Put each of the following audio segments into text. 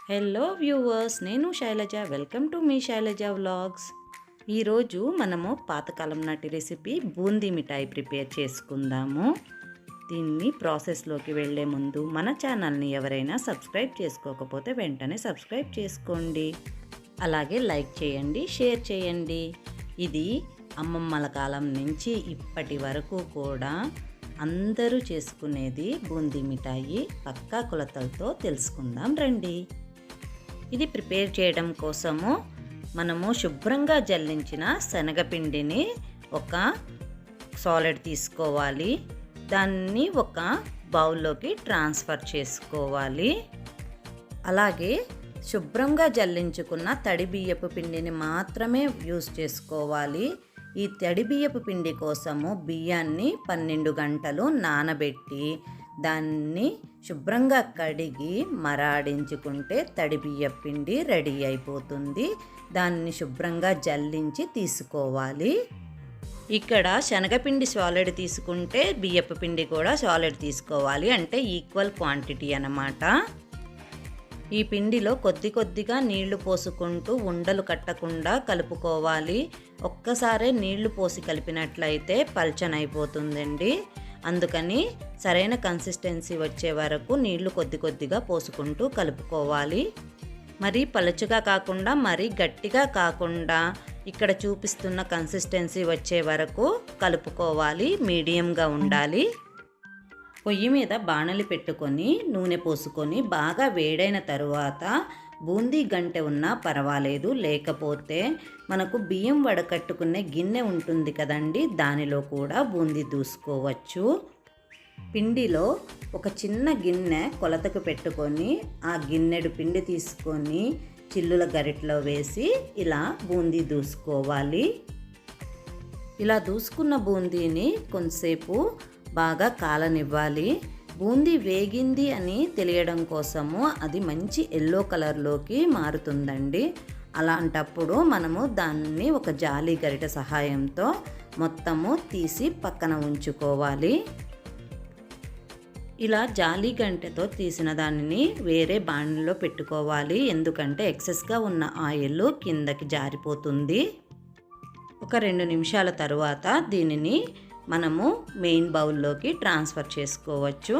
Hello viewers, నేను Shailaja. Welcome to మీ Shailaja vlogs. ఈరోజు మనము పాతకాలం నాటి రెసిపీ బూందీ మిఠాయి ప్రిపేర్ చేసుకుందాము. దీన్ని ప్రాసెస్లోకి వెళ్ళే ముందు మన ఛానల్ని ఎవరైనా సబ్స్క్రైబ్ చేసుకోకపోతే వెంటనే సబ్స్క్రైబ్ చేసుకోండి. అలాగే లైక్ చేయండి, షేర్ చేయండి. ఇది అమ్మమ్మల కాలం నుంచి ఇప్పటి వరకు కూడా అందరూ చేసుకునేది బూందీ మిఠాయి. పక్కా కొలతలతో తెలుసుకుందాం రండి. ఇది ప్రిపేర్ చేయడం కోసము మనము శుభ్రంగా జల్లించిన శనగపిండిని ఒక సాలిడ్ తీసుకోవాలి. దాన్ని ఒక బౌల్లోకి ట్రాన్స్ఫర్ చేసుకోవాలి. అలాగే శుభ్రంగా జల్లించుకున్న తడి బియ్యపు పిండిని మాత్రమే యూజ్ చేసుకోవాలి. ఈ తడి బియ్యపు పిండి కోసము బియ్యాన్ని 12 గంటలు నానబెట్టి దాన్ని శుభ్రంగా కడిగి మరాడించుకుంటే తడి బియ్యపు పిండి రెడీ అయిపోతుంది. దాన్ని శుభ్రంగా జల్లించి తీసుకోవాలి. ఇక్కడ శనగపిండి సాలిడ్ తీసుకుంటే బియ్యపు పిండి కూడా సాలిడ్ తీసుకోవాలి, అంటే ఈక్వల్ క్వాంటిటీ అన్నమాట. ఈ పిండిలో కొద్దిగా నీళ్లు పోసుకుంటూ ఉండలు కట్టకుండా కలుపుకోవాలి. ఒక్కసారే నీళ్లు పోసి కలిపినట్లయితే పల్చనైపోతుందండి. అందుకని సరైన కన్సిస్టెన్సీ వచ్చే వరకు నీళ్లు కొద్దిగా పోసుకుంటూ కలుపుకోవాలి. మరీ పలుచగా కాకుండా మరీ గట్టిగా కాకుండా ఇక్కడ చూపిస్తున్న కన్సిస్టెన్సీ వచ్చే వరకు కలుపుకోవాలి. మీడియంగా ఉండాలి. పొయ్యి మీద బాణలి పెట్టుకొని నూనె పోసుకొని బాగా వేడైన తరువాత బూందీ గంటె ఉన్నా పర్వాలేదు, లేకపోతే మనకు బియ్యం వడకట్టుకునే గిన్నె ఉంటుంది కదండి, దానిలో కూడా బూందీ దూసుకోవచ్చు. పిండిలో ఒక చిన్న గిన్నె కొలతకు పెట్టుకొని ఆ గిన్నెడు పిండి తీసుకొని చిల్లుల గరిటలో వేసి ఇలా బూందీ దూసుకోవాలి. ఇలా దూసుకున్న బూందీని కొంతసేపు బాగా కాలనివ్వాలి. బూందీ వేగింది అని తెలియడం కోసము అది మంచి ఎల్లో కలర్లోకి మారుతుందండి. అలాంటప్పుడు మనము దాన్ని ఒక జాలి గరిట సహాయంతో మొత్తము తీసి పక్కన ఉంచుకోవాలి. ఇలా జాలి గంటెతో తీసిన దానిని వేరే బాణలిలో పెట్టుకోవాలి, ఎందుకంటే ఎక్సెస్గా ఉన్న ఆయిల్ కిందకి జారిపోతుంది. ఒక 2 నిమిషాల తరువాత దీనిని మనము మెయిన్ బౌల్లోకి ట్రాన్స్ఫర్ చేసుకోవచ్చు.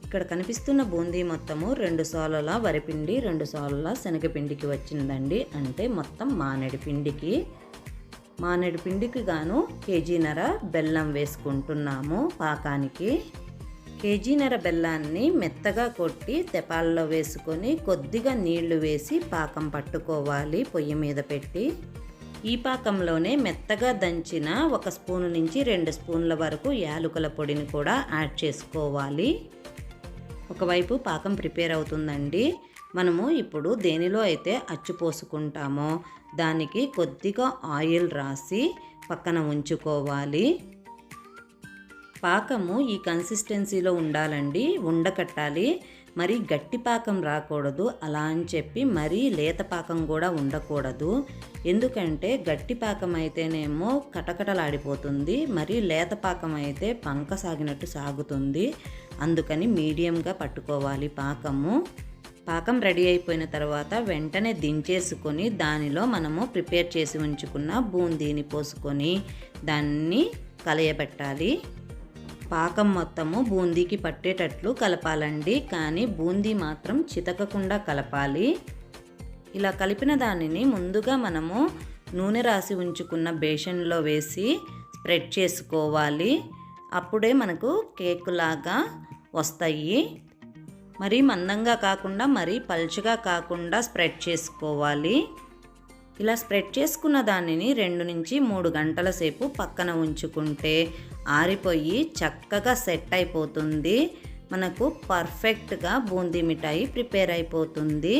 ఇక్కడ కనిపిస్తున్న బూందీ మొత్తము 2 సాలల వరిపిండి, 2 సాలల శనగపిండికి వచ్చిందండి. అంటే మొత్తం మానేడు పిండికి గాను కేజీన్నర బెల్లం వేసుకుంటున్నాము పాకానికి. కేజీన్నర బెల్లాన్ని మెత్తగా కొట్టి తెపాలలో వేసుకొని కొద్దిగా నీళ్లు వేసి పాకం పట్టుకోవాలి పొయ్యి మీద పెట్టి. ఈ పాకంలోనే మెత్తగా దంచిన 1 స్పూను నుంచి 2 స్పూన్ల వరకు యాలకుల పొడిని కూడా యాడ్ చేసుకోవాలి. ఒకవైపు పాకం ప్రిపేర్ అవుతుందండి. మనము ఇప్పుడు దేనిలో అయితే అచ్చు పోసుకుంటామో దానికి కొద్దిగా ఆయిల్ రాసి పక్కన ఉంచుకోవాలి. పాకము ఈ కన్సిస్టెన్సీలో ఉండాలండి, ఉండకట్టాలి. మరీ గట్టి పాకం రాకూడదు, అలా అని చెప్పి మరీ లేత పాకం కూడా ఉండకూడదు. ఎందుకంటే గట్టి పాకం అయితేనేమో కటకటలాడిపోతుంది, మరీ లేత పాకం అయితే పంక సాగినట్టు సాగుతుంది. అందుకని మీడియంగా పట్టుకోవాలి పాకం రెడీ అయిపోయిన తర్వాత వెంటనే దించేసుకొని దానిలో మనము ప్రిపేర్ చేసి ఉంచుకున్న బూందీని పోసుకొని దాన్ని కలయబెట్టాలి. పాకం మొత్తము బూందీకి పట్టేటట్లు కలపాలండి, కానీ బూందీ మాత్రం చితకకుండా కలపాలి. ఇలా కలిపిన దానిని ముందుగా మనము నూనె రాసి ఉంచుకున్న బేషన్లో వేసి స్ప్రెడ్ చేసుకోవాలి. అప్పుడే మనకు కేకులాగా వస్తాయి. మరీ మందంగా కాకుండా మరీ పల్చగా కాకుండా స్ప్రెడ్ చేసుకోవాలి. ఇలా స్ప్రెడ్ చేసుకున్న దానిని 2 నుంచి 3 గంటల సేపు పక్కన ఉంచుకుంటే ఆరిపోయి చక్కగా సెట్ అయిపోతుంది. మనకు పర్ఫెక్ట్గా బూందీ మిఠాయి ప్రిపేర్ అయిపోతుంది.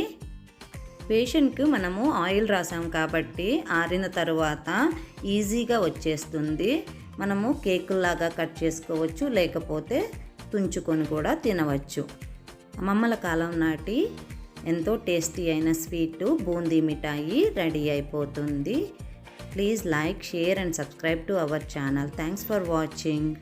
పేషెంట్కి మనము ఆయిల్ రాసాం కాబట్టి ఆరిన తరువాత ఈజీగా వచ్చేస్తుంది. మనము కేకుల్లాగా కట్ చేసుకోవచ్చు, లేకపోతే తుంచుకొని కూడా తినవచ్చు. అమ్మమ్మల కాలం నాటి ఎంతో టేస్టీ అయిన స్వీట్ బూందీ మిఠాయి రెడీ అయిపోతుంది. Please like, share and subscribe to our channel. Thanks for watching.